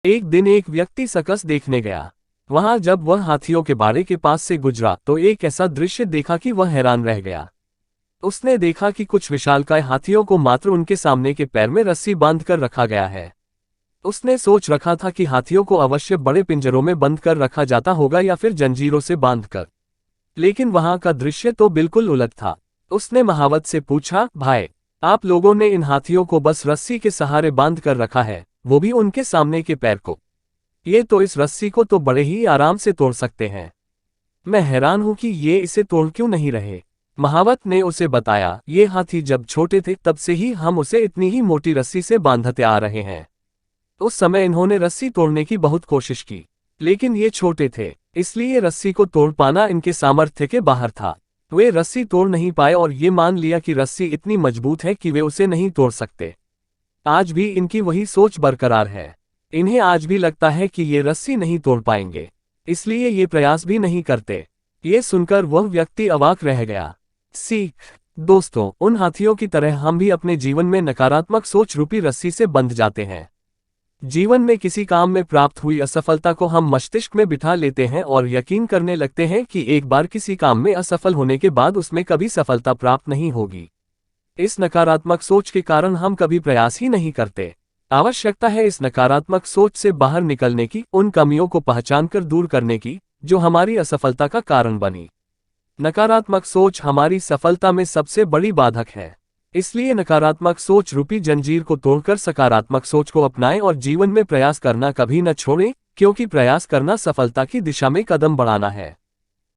एक दिन एक व्यक्ति सर्कस देखने गया। वहां जब वह हाथियों के बाड़े के पास से गुजरा तो एक ऐसा दृश्य देखा कि वह हैरान रह गया। उसने देखा कि कुछ विशालकाय हाथियों को मात्र उनके सामने के पैर में रस्सी बांध कर रखा गया है। उसने सोच रखा था कि हाथियों को अवश्य बड़े पिंजरों में बंद कर रखा जाता होगा या फिर जंजीरों से बांधकर। लेकिन वहां का दृश्य तो बिल्कुल उलट था। उसने महावत से पूछा, भाई, आप लोगों ने इन हाथियों को बस रस्सी के सहारे बांध कर रखा है, वो भी उनके सामने के पैर को। ये तो इस रस्सी को तो बड़े ही आराम से तोड़ सकते हैं। मैं हैरान हूं कि ये इसे तोड़ क्यों नहीं रहे। महावत ने उसे बताया, ये हाथी जब छोटे थे तब से ही हम उसे इतनी ही मोटी रस्सी से बांधते आ रहे हैं। उस समय इन्होंने रस्सी तोड़ने की बहुत कोशिश की, लेकिन ये छोटे थे, इसलिए रस्सी को तोड़ पाना इनके सामर्थ्य के बाहर था। वे रस्सी तोड़ नहीं पाए और ये मान लिया कि रस्सी इतनी मजबूत है कि वे उसे नहीं तोड़ सकते। आज भी इनकी वही सोच बरकरार है। इन्हें आज भी लगता है कि ये रस्सी नहीं तोड़ पाएंगे, इसलिए ये प्रयास भी नहीं करते। ये सुनकर वह व्यक्ति अवाक रह गया। सीख, दोस्तों, उन हाथियों की तरह हम भी अपने जीवन में नकारात्मक सोच रूपी रस्सी से बंध जाते हैं। जीवन में किसी काम में प्राप्त हुई असफलता को हम मस्तिष्क में बिठा लेते हैं और यकीन करने लगते हैं कि एक बार किसी काम में असफल होने के बाद उसमें कभी सफलता प्राप्त नहीं होगी। इस नकारात्मक सोच के कारण हम कभी प्रयास ही नहीं करते। आवश्यकता है इस नकारात्मक सोच से बाहर निकलने की, उन कमियों को पहचानकर दूर करने की जो हमारी असफलता का कारण बनी। नकारात्मक सोच हमारी सफलता में सबसे बड़ी बाधक है। इसलिए नकारात्मक सोच रूपी जंजीर को तोड़कर सकारात्मक सोच को अपनाएं और जीवन में प्रयास करना कभी न छोड़ें, क्योंकि प्रयास करना सफलता की दिशा में कदम बढ़ाना है।